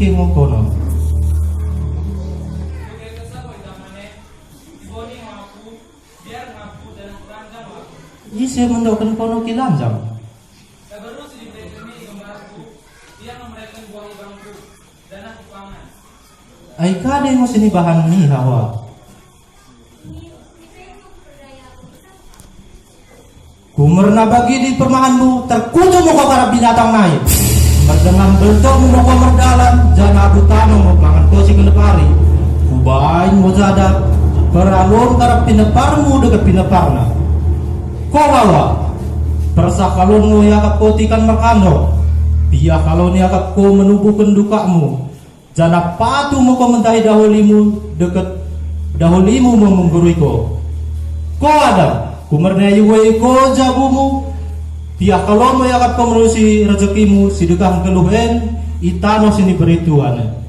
ke mo kono. Isi mendokan kono kilanjang. Ay kade mo sinibahan ni Hawa. Kumerna bagi di permahanmu, terkutu mo ko para binatang naik. Berdengan bentuk mo ko merdalan, jana butano mo mangan ko si kenepari. Kubain mo zadap, peralon karap pineparmu dekat pineparna. Ko bawa, persakalon mo yakap ko tikan makano. Pia kalau ni yakap ko menubuhkan dukamu. Jana patu mo ko mentahi dahulimu dekat dahulimu mo menggurui ko. Ko ada. Kumerna yuway ko jabumu, pihak kalau mo yakap ko menusi rezekimu, sidekah keluhen, itano sini berituan.